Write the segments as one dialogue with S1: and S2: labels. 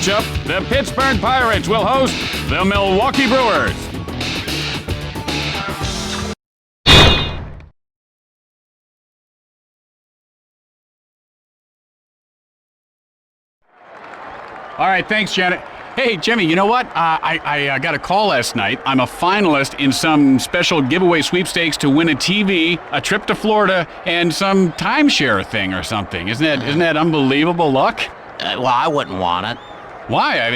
S1: matchup, the Pittsburgh Pirates will host the Milwaukee Brewers. All right, thanks, Janet. Hey, Jimmy, you know what? I got a call last night. I'm a finalist in some special giveaway sweepstakes to win a TV, a trip to Florida, and some timeshare thing or something. Isn't that unbelievable luck?
S2: Well, I wouldn't want it.
S1: Why? I'm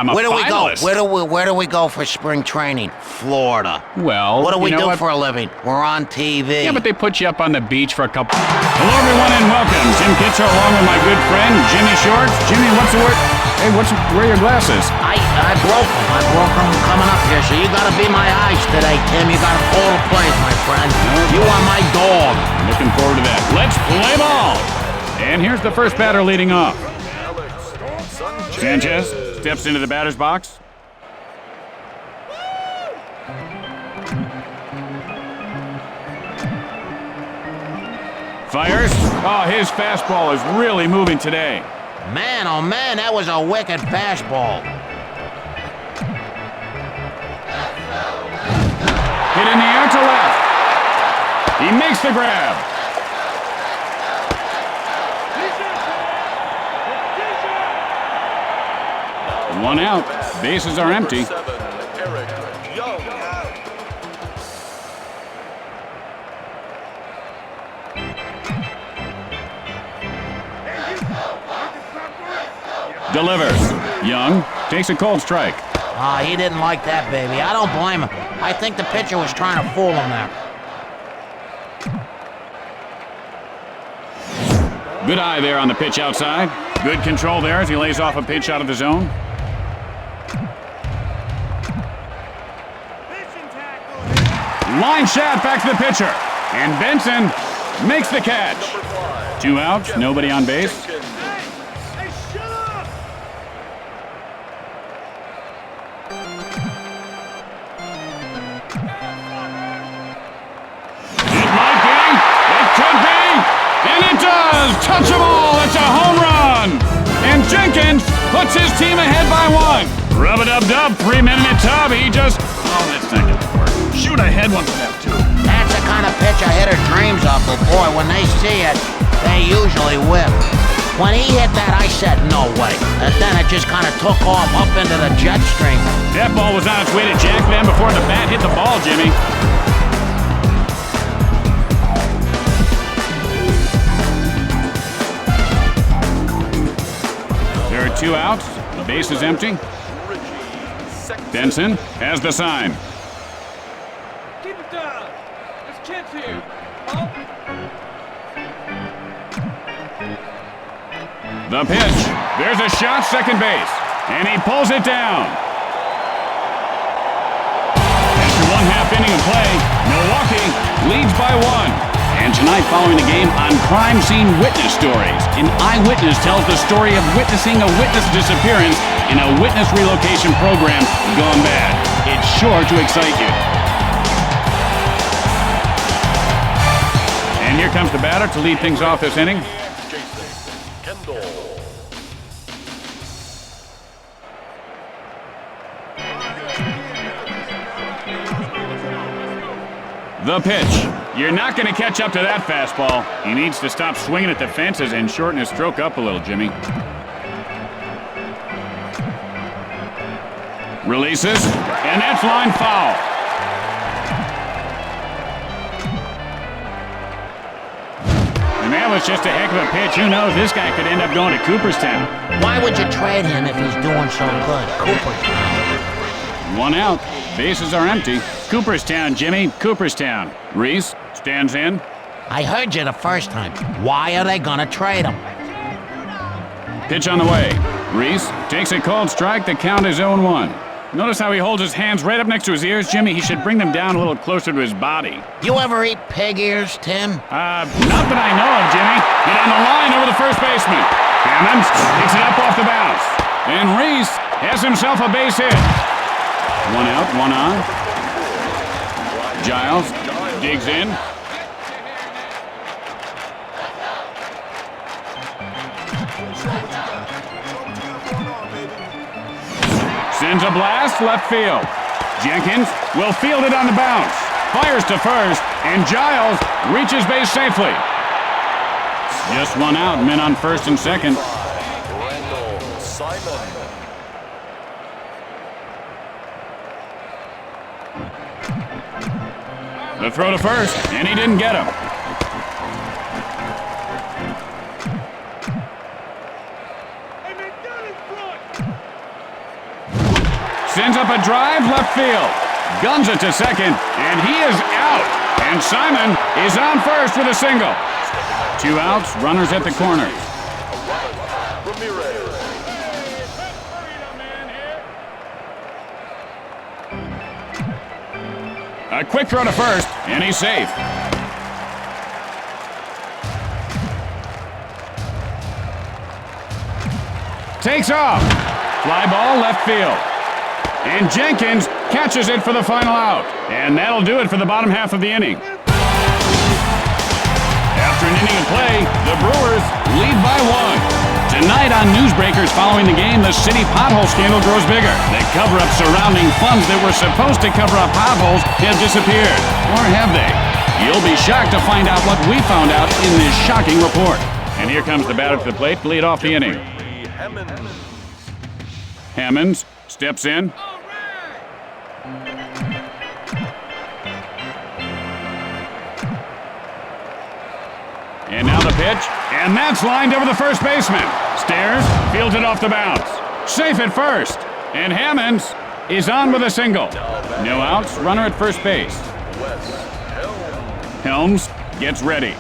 S1: a finalist.
S2: Where do we go for spring training? Florida.
S1: Well,
S2: what do we do for a living? We're on TV.
S1: Yeah, but they put you up on the beach for a couple. Hello, everyone, and welcome. Jim Kitzer, along with my good friend Jimmy Shorts. Jimmy, what's the word? Hey, where are your glasses?
S2: I broke them. I broke them coming up here, so you gotta be my eyes today, Tim. You gotta call the plays, my friend. Okay. You are my dog.
S1: Looking forward to that. Let's play ball. And here's the first batter leading off. Sanchez steps into the batter's box. Fires. Oh, his fastball is really moving today.
S2: Man, oh man, that was a wicked fastball.
S1: Hit in the air to left. He makes the grab. One out. Bases are empty. Delivers. Young takes a cold strike.
S2: He didn't like that, baby. I don't blame him. I think the pitcher was trying to fool him there.
S1: Good eye there on the pitch outside. Good control there as he lays off a pitch out of the zone. Line shot back to the pitcher. And Benson makes the catch. 2 outs, nobody on base. Touch them all, it's a home run! And Jenkins puts his team ahead by 1. Rub-a-dub-dub, 3-minute tub, he just... Oh, that's not gonna work. Shoot, I had one for that, too.
S2: That's the kind of pitch a hitter dreams of, but boy, when they see it, they usually whip. When he hit that, I said, no way. And then it just kind of took off up into the jet stream.
S1: That ball was on its way to Jack Van before the bat hit the ball, Jimmy. There are 2 outs. The base is empty. Benson has the sign.
S3: Keep it down. There's kids here. Oh.
S1: The pitch. There's a shot, second base. And he pulls it down. After 1/2 inning of play, Milwaukee leads by 1. And tonight, following the game, on Crime Scene Witness Stories, an eyewitness tells the story of witnessing a witness disappearance in a witness relocation program gone bad. It's sure to excite you. And here comes the batter to lead things off this inning. The pitch. You're not going to catch up to that fastball. He needs to stop swinging at the fences and shorten his stroke up a little, Jimmy. Releases, and that's line foul. And that was just a heck of a pitch. Who knows? This guy could end up going to Cooperstown.
S2: Why would you trade him if he's doing so good? Cooperstown.
S1: 1 out. Bases are empty. Cooperstown, Jimmy. Cooperstown. Reese stands in.
S2: I heard you the first time. Why are they gonna trade him?
S1: Pitch on the way. Reese takes a cold strike. The count is 0-1. Notice how he holds his hands right up next to his ears, Jimmy. He should bring them down a little closer to his body.
S2: You ever eat pig ears, Tim?
S1: Not that I know of, Jimmy. Hit on the line over the first baseman. Hammonds picks it up off the bounce. And Reese has himself a base hit. 1 out, 1 on. Giles digs in. Sends a blast left field. Jenkins will field it on the bounce. Fires to first, and Giles reaches base safely. Just one out, men on first and second. The throw to first, and he didn't get him. Sends up a drive left field. Guns it to second, and he is out. And Simon is on first with a single. 2 outs, runners at the corners. A quick throw to first, and he's safe. Takes off. Fly ball left field. And Jenkins catches it for the final out. And that'll do it for the bottom half of the inning. After an inning of play, the Brewers lead by 1. Tonight on Newsbreakers following the game, the city pothole scandal grows bigger. The cover-up surrounding funds that were supposed to cover up potholes have disappeared. Or have they? You'll be shocked to find out what we found out in this shocking report. And here comes the batter to the plate to lead off the inning. Hammonds steps in. And now the pitch, and that's lined over the first baseman. Stairs fields it off the bounce. Safe at first, and Hammonds is on with a single. No outs, runner at first base. Helms gets ready.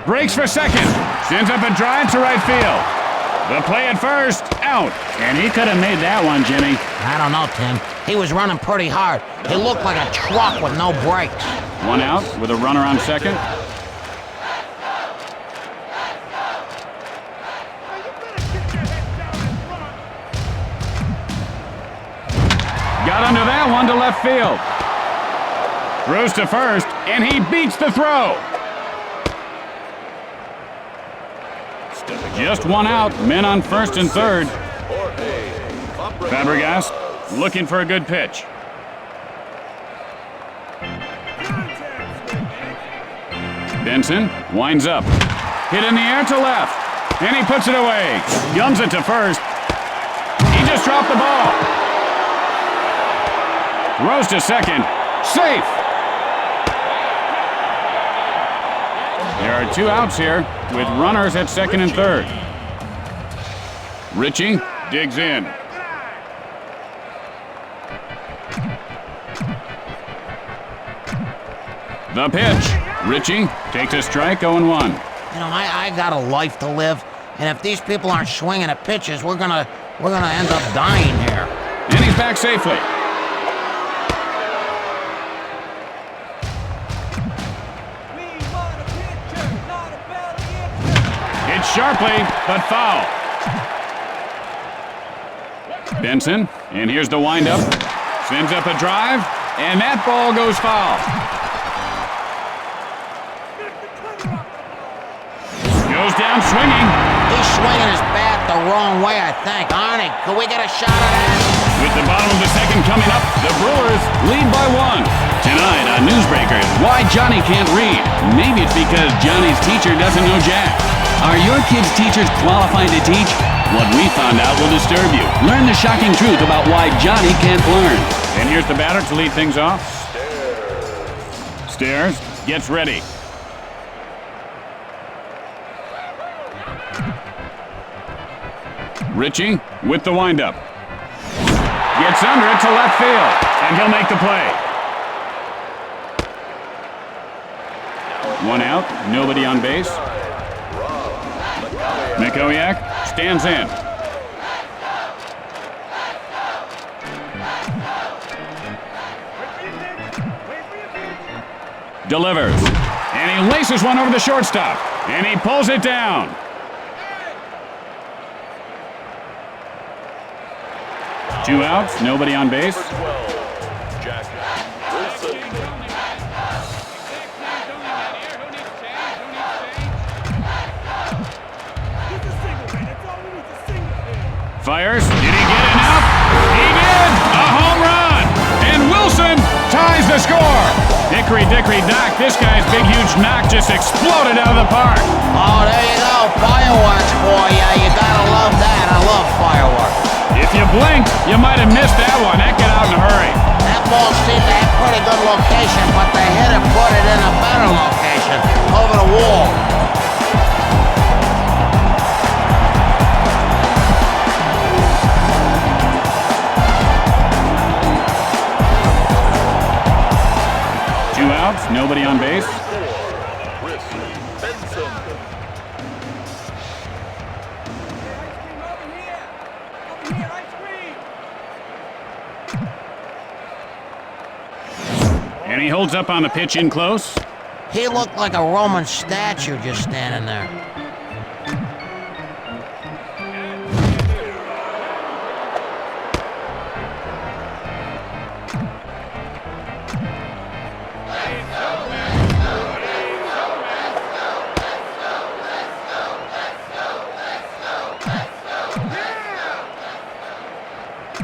S1: Breaks for second, sends up a drive to right field. The play at first, out. And he could have made that one, Jimmy.
S2: I don't know, Tim. He was running pretty hard. He looked like a truck with no brakes.
S1: 1 out with a runner on second. Got under that one to left field. Throws to first, and he beats the throw. Just 1 out, men on first and third. Fabregas looking for a good pitch. Benson winds up. Hit in the air to left, and he puts it away. Guns it to first. He just dropped the ball. Throws to second. Safe. There are 2 outs here with runners at second and third. Ritchie digs in. The pitch. Ritchie takes a strike, 0-1.
S2: You know, I got a life to live, and if these people aren't swinging at pitches, we're gonna end up dying here.
S1: And he's back safely. Sharply, but foul. Benson, and here's the windup. Sends up a drive, and that ball goes foul. Goes down swinging.
S2: He's swinging his bat the wrong way, I think. Arnie, could we get a shot at that?
S1: With the bottom of the second coming up, the Brewers lead by 1. Tonight on Newsbreakers, why Johnny can't read. Maybe it's because Johnny's teacher doesn't know Jack. Are your kids' teachers qualified to teach? What we found out will disturb you. Learn the shocking truth about why Johnny can't learn. And here's the batter to lead things off. Stairs gets ready. Ritchie with the windup. Gets under it to left field, and he'll make the play. 1 out, nobody on base. Mikowiak stands in. Delivers. And he laces one over the shortstop. And he pulls it down. Two outs, nobody on base. Fires. Did he get enough? He did! A home run! And Wilson ties the score! Hickory dickory dock, this guy's big huge knock just exploded out of the park.
S2: Oh, there you go. Fireworks for you. You gotta love that. I love fireworks.
S1: If you blinked, you might have missed that one. That got out in a hurry.
S2: That ball seemed to have pretty good location, but the hitter put it in a better location, over the wall.
S1: Two outs, nobody on base. And he holds up on the pitch in close.
S2: He looked like a Roman statue just standing there.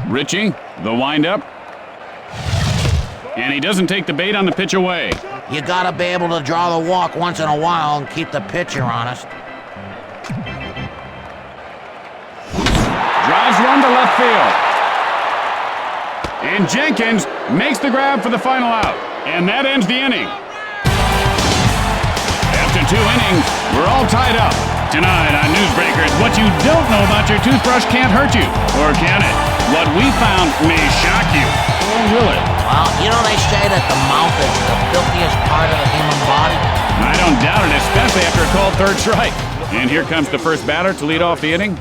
S1: Richie, the windup. And he doesn't take the bait on the pitch away.
S2: You gotta be able to draw the walk once in a while and keep the pitcher honest.
S1: Drives one to left field. And Jenkins makes the grab for the final out. And that ends the inning. After 2 innings, we're all tied up. Tonight on Newsbreakers, what you don't know about your toothbrush can't hurt you. Or can it? What we found may shock you. Or will it?
S2: Well, you know they say that the mouth is the filthiest part of the human body.
S1: I don't doubt it, especially after a called third strike. And here comes the first batter to lead off the inning.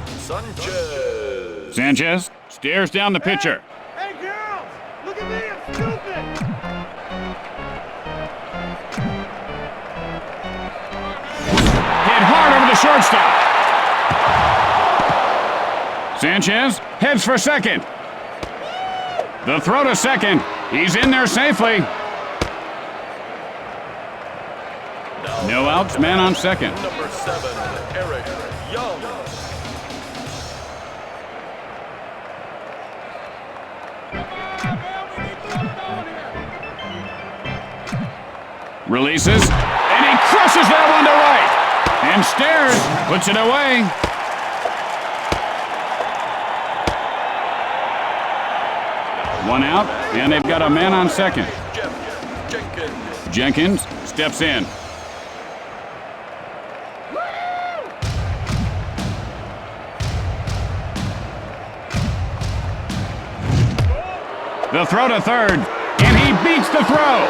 S1: Sanchez stares down the pitcher.
S3: Hey, girls! Look at me, I'm stupid!
S1: Hit hard over the shortstop. Sanchez heads for second. The throw to second. He's in there safely. No outs, man on second.
S4: Number 7, Eric Young.
S1: Releases, and he crushes that one to right. And stares, puts it away. One out, and they've got a man on second. Jenkins steps in. The throw to third, and he beats the throw.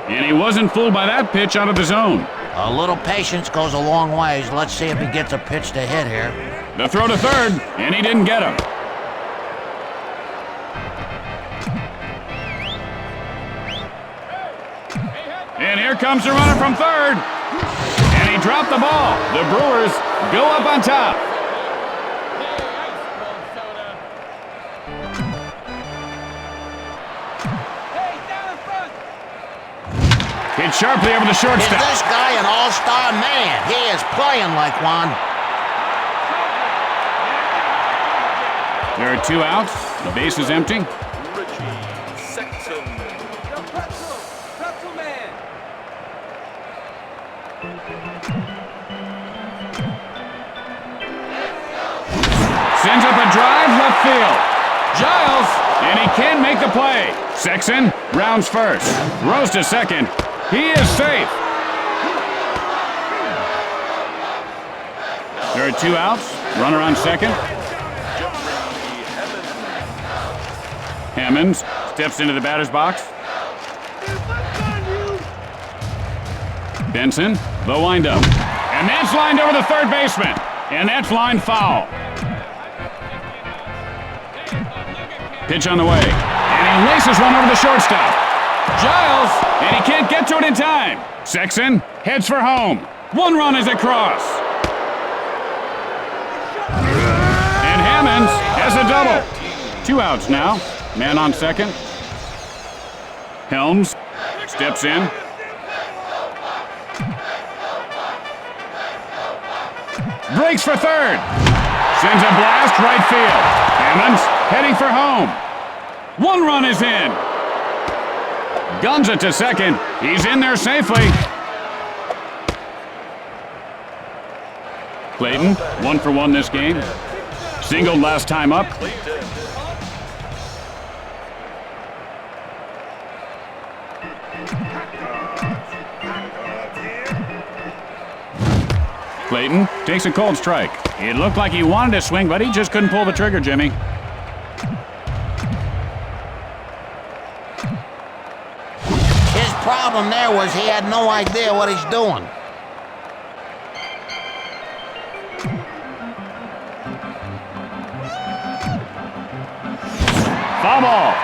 S1: And he wasn't fooled by that pitch out of the zone.
S2: A little patience goes a long ways. Let's see if he gets a pitch to hit here.
S1: The throw to third, and he didn't get him. And here comes the runner from third. And he dropped the ball. The Brewers go up on top. Hit sharply over the
S2: Is
S1: shortstop.
S2: this guy an all-star man? He is playing like one.
S1: There are 2 outs. The base is empty.
S3: Pretzel man!
S1: Sends up a drive left field. Giles, and he can't make the play. Sexton rounds first. Throws to second. He is safe. There are 2 outs. Runner on second. Hammonds steps into the batter's box. Benson, the windup. And that's lined over the third baseman. And that's lined foul. Pitch on the way. And he laces one over the shortstop. Giles, and he can't get to it in time. Sexton heads for home. 1 run is across. And Hammonds has a double. 2 outs now. Man on second. Helms steps in. Breaks for third. Sends a blast right field. Hammonds heading for home. 1 run is in. Guns it to second. He's in there safely. Clayton, 1 for 1 this game. Singled last time up. Clayton takes a cold strike. It looked like he wanted to swing, but he just couldn't pull the trigger, Jimmy.
S2: His problem there was he had no idea what he's doing.
S1: Foul ball.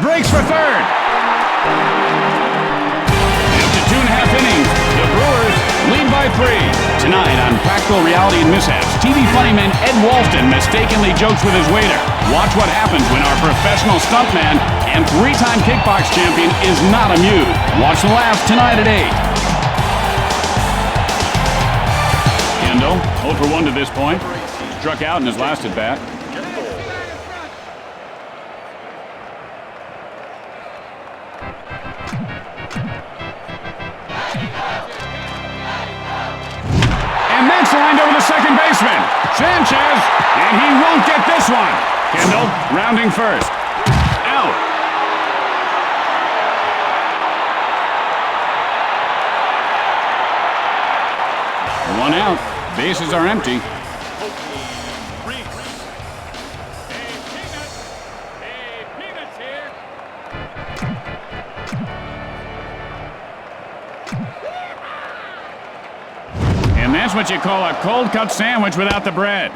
S1: Breaks for third. After 2.5 innings, the Brewers lead by 3. Tonight on Practical Reality and Mishaps, TV funnyman Ed Walston mistakenly jokes with his waiter. Watch what happens when our professional stuntman and 3-time kickbox champion is not amused. Watch the laughs tonight at 8. Kendall, 0 for 1 to this point. Struck out in his last at bat. And that's lined over the second baseman, Sanchez, and he won't get this one. Kendall rounding first. Out. One out. Bases are empty. And that's what you call a cold cut sandwich without the bread.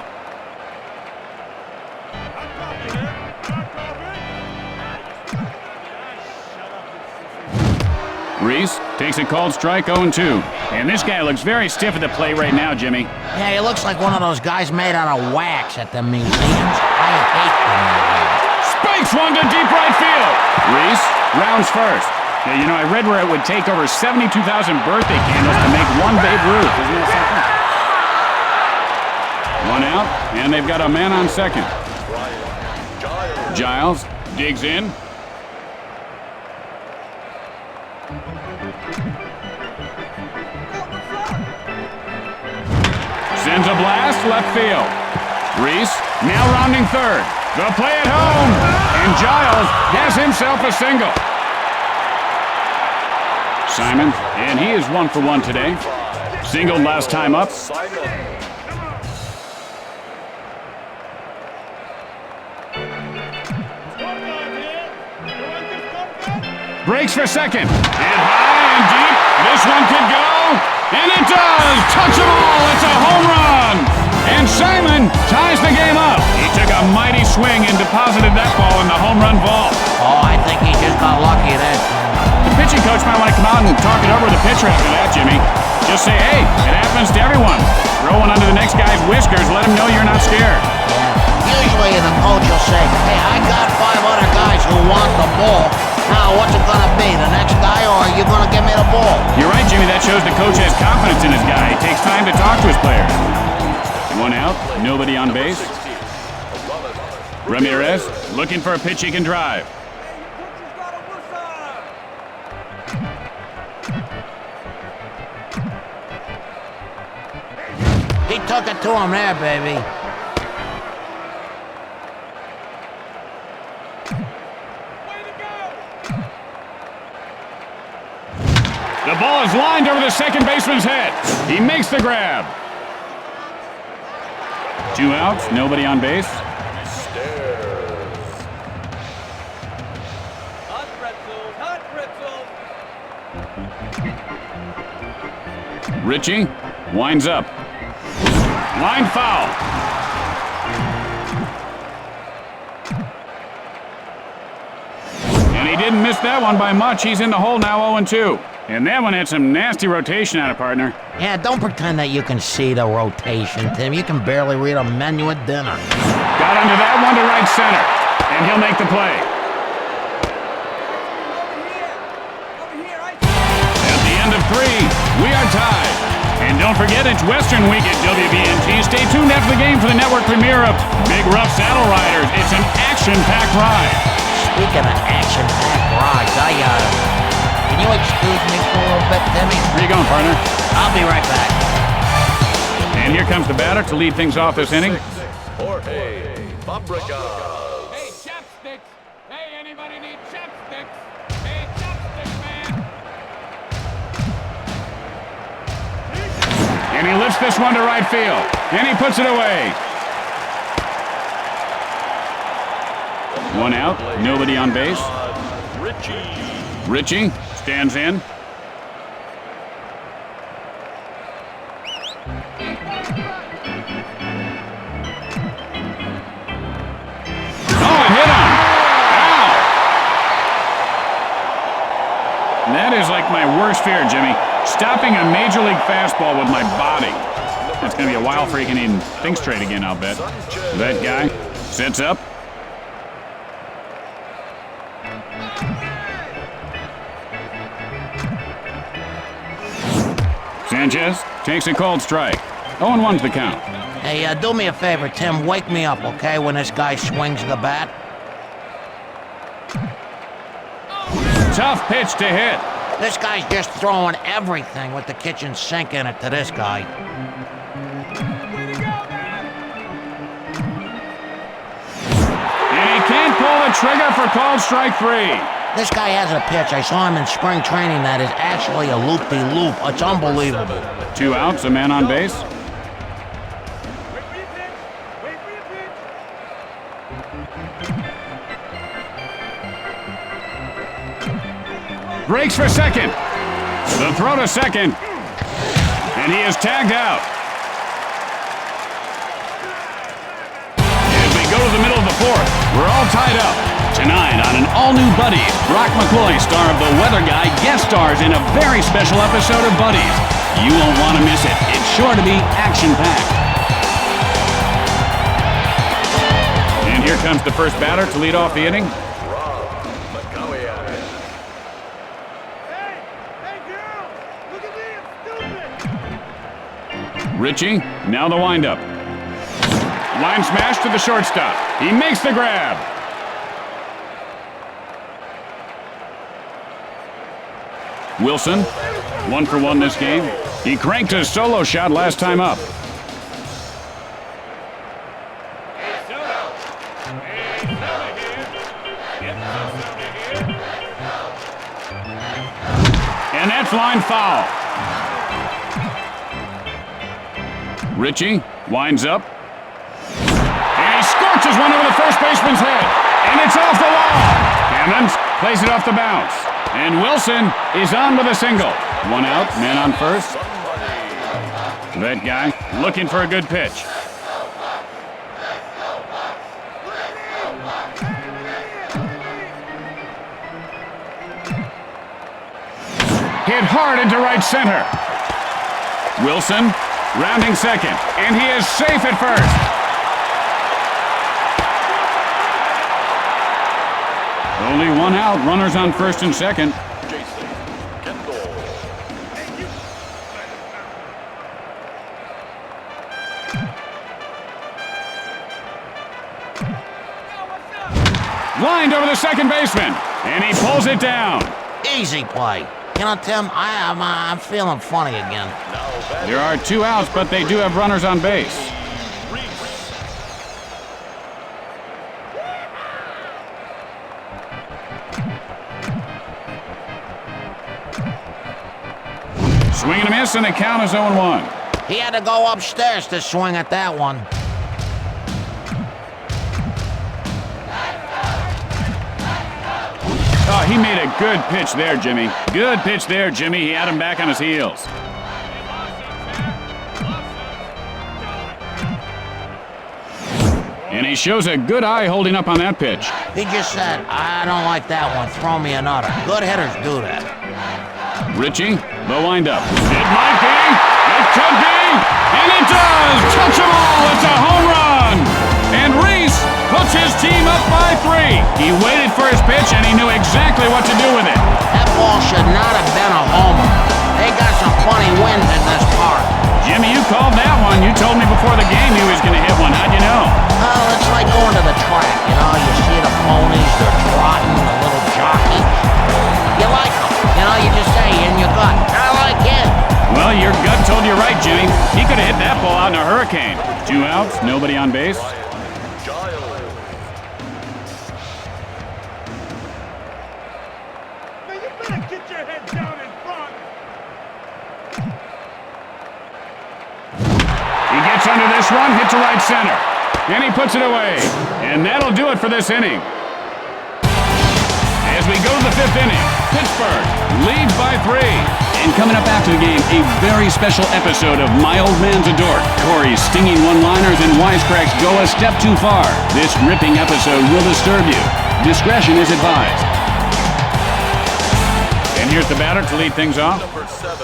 S1: Reese takes a cold strike, 0-2. And this guy looks very stiff at the plate right now, Jimmy.
S2: Yeah, he looks like one of those guys made out of wax at the museums. I hate them.
S1: Spikes one to deep right field. Reese rounds first. Yeah, you know, I read where it would take over 72,000 birthday candles to make one Babe Ruth. Isn't that something? 1 out, and they've got a man on second. Giles digs in. Sends a blast left field. Reese now rounding third. The play at home, and Giles has himself a single. Simon, and he is 1 for 1 today. Singled last time up. Breaks for second. And high and deep. This one could go. And it does. Touch them all. It's a home run. And Simon ties the game up. He took a mighty swing and deposited that ball in the home run vault.
S2: Oh, I think he just got lucky that time.
S1: The pitching coach might want to come out and talk it over with the pitcher after that, Jimmy. Just say, hey, it happens to everyone. Throw one under the next guy's whiskers. Let him know you're not scared.
S2: Yeah. Usually the coach will say, hey, I got 5 other guys who want the ball. Now, what's it going to be? The next guy, or are you going to give me the ball?
S1: You're right, Jimmy. That shows the coach has confidence in his guy. It takes time to talk to his players. 1 out, nobody on base. Ramirez looking for a pitch he can drive.
S2: He took it to him there, baby.
S1: The ball is lined over the second baseman's head. He makes the grab. 2 outs, nobody on base.
S3: Hot pretzels, hot pretzels.
S1: Richie winds up. Line foul. And he didn't miss that one by much. He's in the hole now, 0-2. And that one had some nasty rotation on it, partner.
S2: Yeah, don't pretend that you can see the rotation, Tim. You can barely read a menu at dinner.
S1: Got under that one to right center. And he'll make the play.
S3: Over here,
S1: At the end of 3, Don't forget, it's Western Week at WBNT. Stay tuned after the game for the network premiere of Big Rough Saddle Riders. It's an action-packed ride.
S2: Speaking of action-packed rides, can you excuse me for a little bit, Timmy?
S1: Where you going, partner?
S2: I'll be right back.
S1: And here comes the batter to lead things off this inning.
S4: Jorge Fabrica.
S3: Hey, chopsticks! Hey, anybody need chopsticks? Hey, chopsticks, man!
S1: And he lifts this one to right field. And he puts it away. One out, nobody on base. Richie stands in. That is like my worst fear, Jimmy. Stopping a major league fastball with my body. That's going to be a while before he can even think straight again, I'll bet. That guy sets up. Sanchez takes a cold strike. 0-1's the count.
S2: Hey, do me a favor, Tim. Wake me up, okay, when this guy swings the bat?
S1: Tough pitch to hit.
S2: This guy's just throwing everything with the kitchen sink in it to this guy.
S1: And he can't pull the trigger for called strike 3.
S2: This guy has a pitch. I saw him in spring training that is actually a loop-de-loop. It's unbelievable.
S1: 2 outs, a man on base.
S3: Wait for your pitch! Wait for your pitch!
S1: Breaks for second. The throw to second. And he is tagged out. As we go to the middle of the 4th, we're all tied up. Tonight on an all-new Buddies, Brock McCloy, star of The Weather Guy, guest stars in a very special episode of Buddies. You won't want to miss it. It's sure to be action-packed. And here comes the first batter to lead off the inning. Richie, now the windup. Line smash to the shortstop. He makes the grab. Wilson, 1 for 1 this game. He cranked his solo shot last time up. And that's line foul. Richie winds up. And he scorches one over the first baseman's head. And it's off the wall. Hammonds plays it off the bounce. And Wilson is on with a single. 1 out, man on first. That guy looking for a good pitch. Hit hard into right center. Wilson rounding second, and he is safe at first. Only 1 out, runners on first and second. Lined over the second baseman, and he pulls it down.
S2: Easy play. You know, Tim, I'm feeling funny again.
S1: There are 2 outs, but they do have runners on base. Swing and a miss, and the count is 0-1.
S2: He had to go upstairs to swing at that one.
S1: Oh, he made a good pitch there, Jimmy. Good pitch there, Jimmy. He had him back on his heels. And he shows a good eye holding up on that pitch.
S2: He just said, I don't like that one. Throw me another. Good hitters do that.
S1: Richie, the windup. It might be. It could be. And it does. Touch them all. It's a home run. And Reese puts his team up by 3. He waited for his pitch, and he knew exactly what to do with it.
S2: That ball should not have been a homer. They got some funny winds in this park.
S1: Jimmy, you called that one. You told me before the game he was going to hit one. How'd you know?
S2: Oh, it's like going to the track, you know? You see the ponies, they're trotting, the little jockey. You like them. You know, you just say in your gut, I like him.
S1: Well, your gut told you right, Jimmy. He could have hit that ball out in a hurricane. 2 outs, nobody on base.
S3: Get your head down in front.
S1: He gets under this one, hit to right center. And he puts it away. And that'll do it for this inning. As we go to the 5th inning, Pittsburgh leads by 3. And coming up after the game, a very special episode of My Old Man's a Dork. Corey's stinging one-liners and wisecracks go a step too far. This ripping episode will disturb you. Discretion is advised. And here's the batter to lead things off.
S4: Number 7,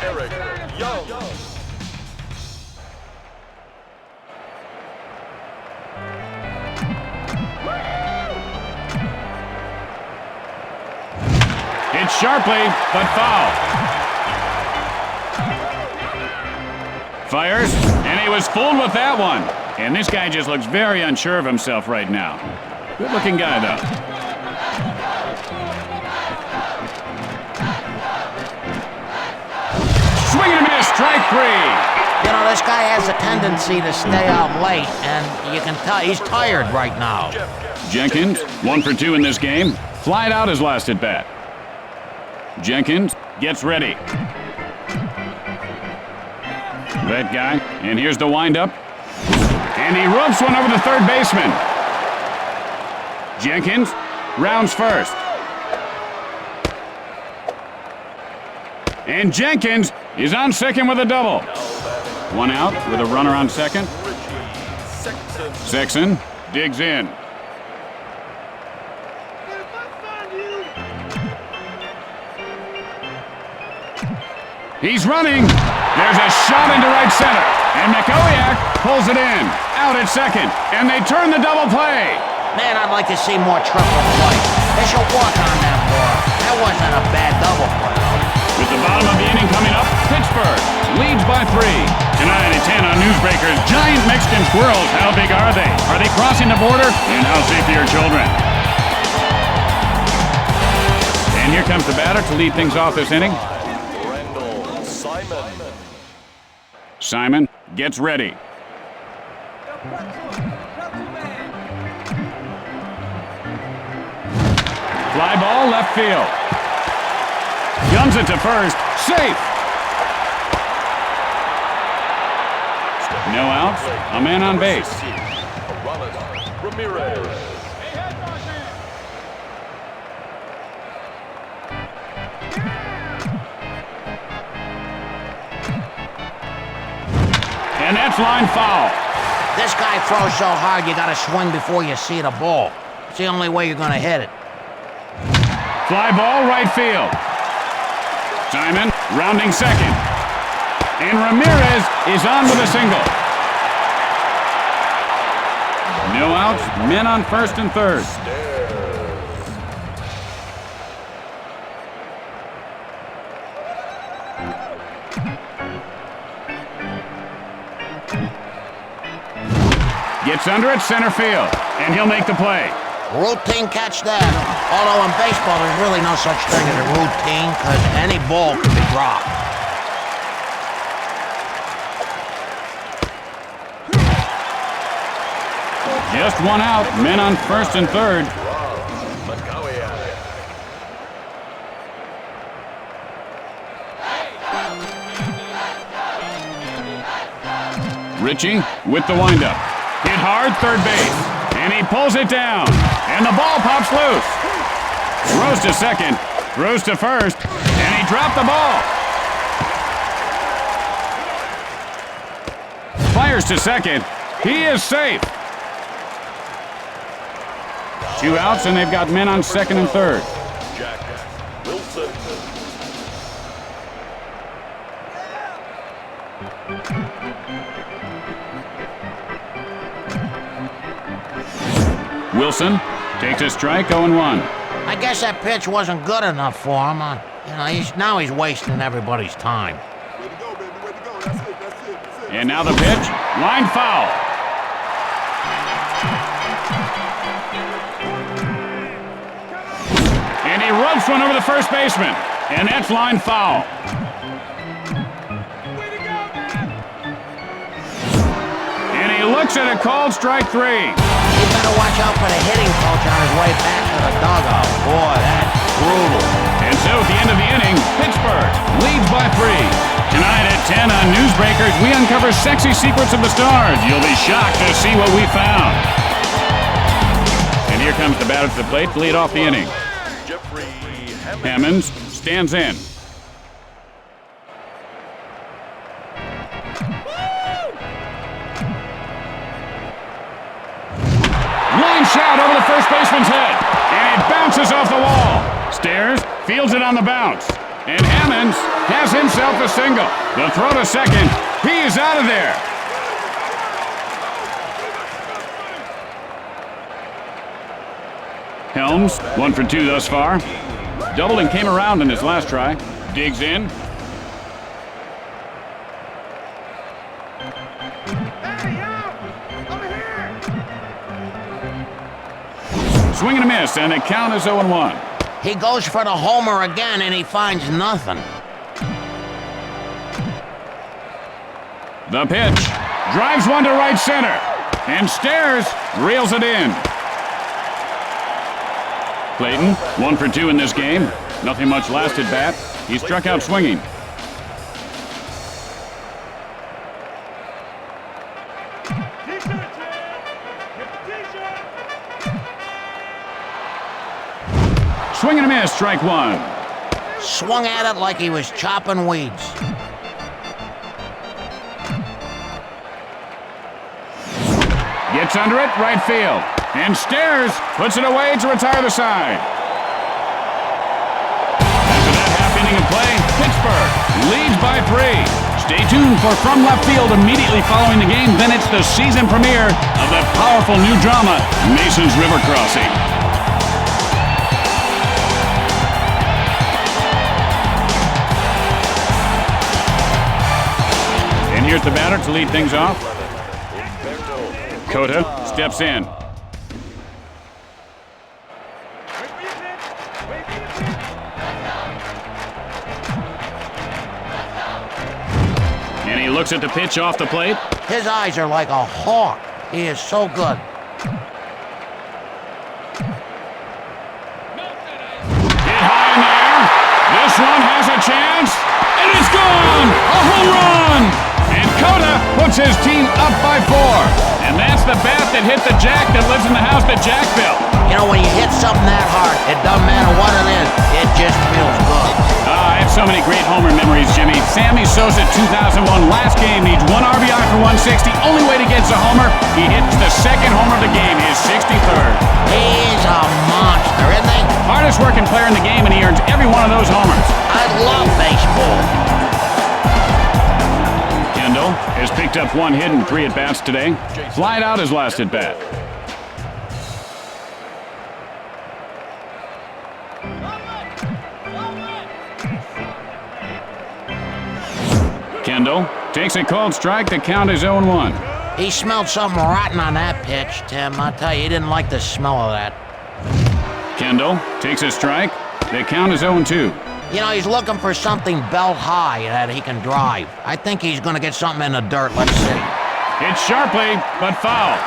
S4: Eric Young.
S1: Hit sharply, but foul. Fires, and he was fooled with that one. And this guy just looks very unsure of himself right now. Good-looking guy, though. Swing and a miss, strike 3.
S2: You know, this guy has a tendency to stay out late, and you can tell he's tired right now.
S1: Jenkins, 1 for 2 in this game. Flied out his last at-bat. Jenkins gets ready. That guy, and here's the windup. And he ropes one over the third baseman. Jenkins rounds first. And Jenkins is on second with a double. 1 out with a runner on second. Sexton digs in. He's running. There's a shot into right center. And McCoyak pulls it in. Out at second. And they turn the double play.
S2: Man, I'd like to see more triple play. They should work on that more. That wasn't a bad double play.
S1: With the bottom of the inning coming up, Pittsburgh leads by 3. Tonight at 10 on Newsbreakers, giant Mexican squirrels. How big are they? Are they crossing the border? And how safe are your children? And here comes the batter to lead things off this inning. Simon gets ready. Fly ball left field. Guns it to first. Safe. No outs. A man on base.
S4: Ramirez.
S1: And that's line foul.
S2: This guy throws so hard you gotta swing before you see the ball. It's the only way you're gonna hit it.
S1: Fly ball right field. Simon rounding second. And Ramirez is on with a single. No outs, men on first and third. Gets under at center field, and he'll make the play.
S2: Routine catch that. Although in baseball, there's really no such thing as a routine, because any ball can be dropped.
S1: Just 1 out, men on first and third. Richie with the windup. Hit hard, third base. And he pulls it down. And the ball pops loose. Throws to second. Throws to first. And he dropped the ball. Fires to second. He is safe. 2 outs, and they've got men on second and third.
S4: Wilson.
S1: Wilson takes a strike, 0-1.
S2: I guess that pitch wasn't good enough for him. Now he's wasting everybody's time.
S3: Way to go, baby. Way to go. That's it. That's it.
S1: And now the pitch. Line foul. And he rubs one over the first baseman. And that's line foul. And he looks at a called strike 3.
S2: You better watch out for the hitting coach on his way back to the dugout. Boy, that's brutal.
S1: And so at the end of the inning, Pittsburgh leads by 3. Tonight at 10 on Newsbreakers, we uncover sexy secrets of the stars. You'll be shocked to see what we found. And here comes the batter to the plate to lead off the inning.
S4: Jeffrey
S1: Hammonds stands in. Line shot over the first baseman's head. And it bounces off the wall. Stairs fields it on the bounce. And Hammonds has himself a single. The throw to second. He is out of there. Helms, 1 for 2 thus far. Doubled and came around in his last try. Digs in. Swing and a miss, and the count is 0-1.
S2: He goes for the homer again, and he finds nothing.
S1: The pitch. Drives one to right center. And Stairs reels it in. Clayton, 1 for 2 in this game. Nothing much last at bat. He struck out swinging. Swing and a miss, strike 1.
S2: Swung at it like he was chopping weeds.
S1: Gets under it, right field. And Stairs puts it away to retire the side. After that half inning of play, Pittsburgh leads by 3. Stay tuned for From Left Field immediately following the game. Then it's the season premiere of the powerful new drama, Mason's River Crossing. And here's the batter to lead things off. Cota steps in. And he looks at the pitch off the plate.
S2: His eyes are like a hawk. He is so good.
S1: Hit high in the air. This one has a chance. And it's gone! A home run! And Cota puts his team up by 4. And that's the bat that hit the Jack that lives in the house that Jack built.
S2: You know, when you hit something that hard, it doesn't matter what it is. It just feels good.
S1: I have so many great homer memories, Jimmy. Sammy Sosa, 2001, last game, needs 1 RBI for 160. Only way to get a homer, he hits the second homer of the game, his 63rd.
S2: He's a monster, isn't he?
S1: Hardest working player in the game, and he earns every one of those homers.
S2: I love baseball.
S1: Kendall has picked up 1 hit and 3 at-bats today. Flied out his last at-bat. Kendall takes a called strike. The count is 0-1.
S2: He smelled something rotten on that pitch, Tim. I tell you, he didn't like the smell of that.
S1: Kendall takes a strike. The count is 0-2.
S2: You know, he's looking for something belt high that he can drive. I think he's going to get something in the dirt. Let's see.
S1: It's sharply, but foul.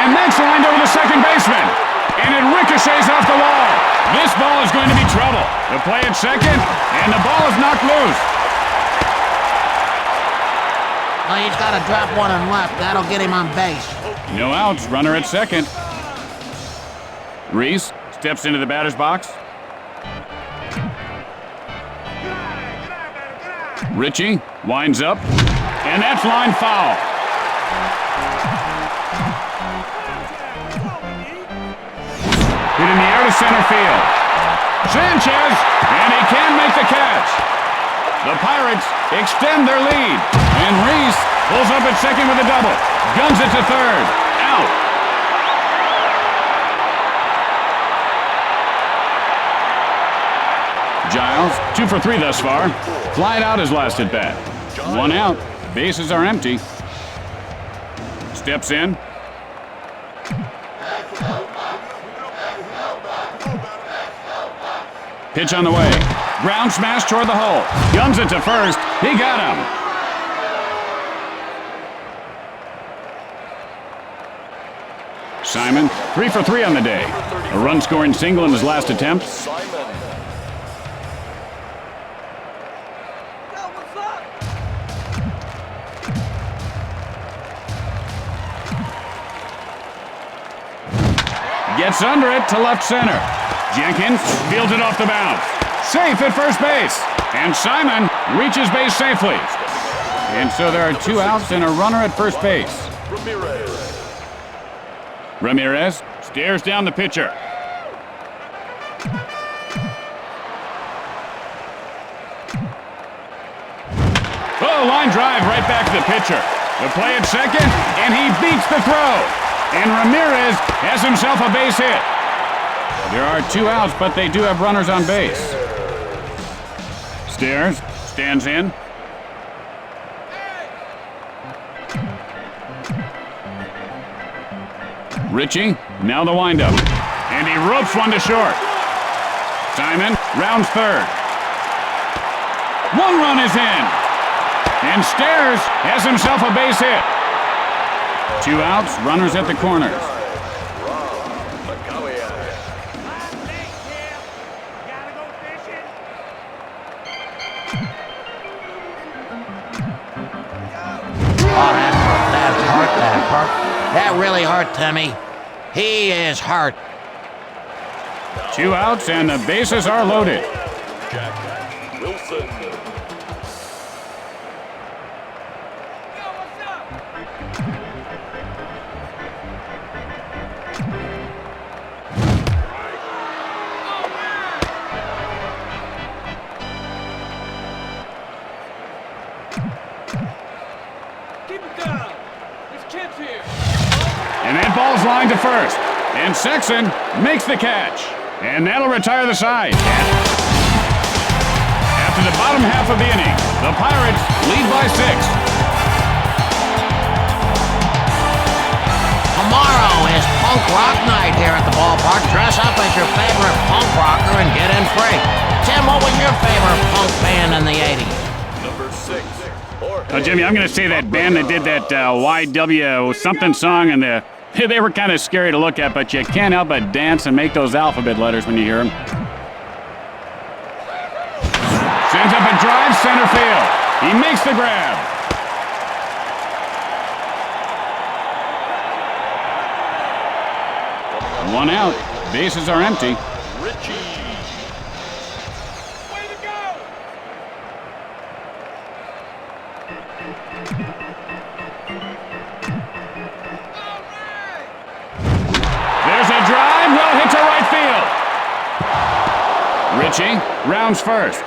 S1: And that's lined over the second baseman. And it ricochets off the wall. This ball is going to be trouble. The play at second, and the ball is knocked loose.
S2: Well, he's got to drop one and left. That'll get him on base.
S1: No outs, runner at second. Reese steps into the batter's box. Ritchie winds up, and that's line foul. Hit in the air to center field. Sanchez, and he can make the catch. The Pirates extend their lead, and Reese pulls up at second with a double. Guns it to third. Out. Giles, 2 for 3 thus far. Flied out his last at bat. 1 out. Bases are empty. Steps in. Pitch on the way. Ground smash toward the hole. Guns it to first. He got him. Simon, 3 for 3 on the day. A run-scoring single in his last attempt. Gets under it to left center. Jenkins fields it off the bounce. Safe at first base. And Simon reaches base safely. And so there are 2 outs and a runner at first base. Ramirez stares down the pitcher. Oh, line drive right back to the pitcher. The play at second, and he beats the throw. And Ramirez has himself a base hit. There are 2 outs, but they do have runners on base. Stares, stands in. Richie, now the windup. And he ropes one to short. Simon rounds third. 1 run is in. And Stares has himself a base hit. 2 outs, runners at the corners.
S2: Oh, that hurt. That really hurt, Timmy. He is hurt.
S1: 2 outs and the bases are loaded.
S4: Jack Wilson.
S1: And that ball's lined to first. And Sexton makes the catch. And that'll retire the side. After the bottom half of the inning, the Pirates lead by 6.
S2: Tomorrow is punk rock night here at the ballpark. Dress up as your favorite punk rocker and get in free. Tim, what was your favorite punk band in the 80s?
S4: Number 6.
S1: Jimmy, I'm going to say that band that did that YW something song, and they were kind of scary to look at, but you can't help but dance and make those alphabet letters when you hear them. Sends up a drive center field. He makes the grab. One out. Bases are empty.
S4: Richie.
S1: To right field. Richie rounds first.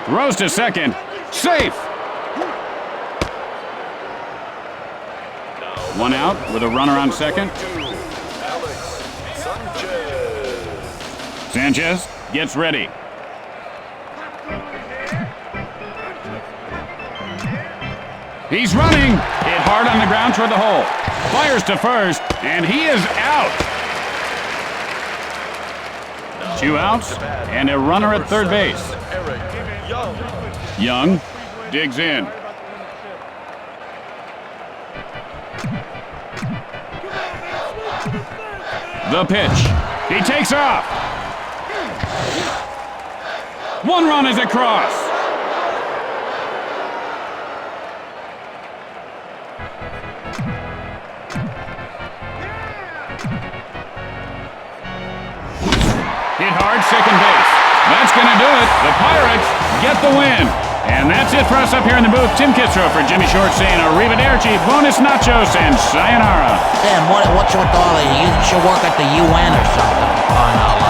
S1: Throws to second. Safe. 1 out with a runner on second. Sanchez gets ready. He's running. Hit hard on the ground toward the hole. Fires to first, and he is out. 2 outs and a runner at third base. Young digs in. The pitch. He takes off. 1 run is across. Hit hard, second base. That's going to do it. The Pirates get the win. And that's it for us up here in the booth. Tim Kitzrow for Jimmy Short saying arrivederci, bonus nachos, and sayonara.
S2: Tim, what's with all the... You should work at the UN or something. Oh, no,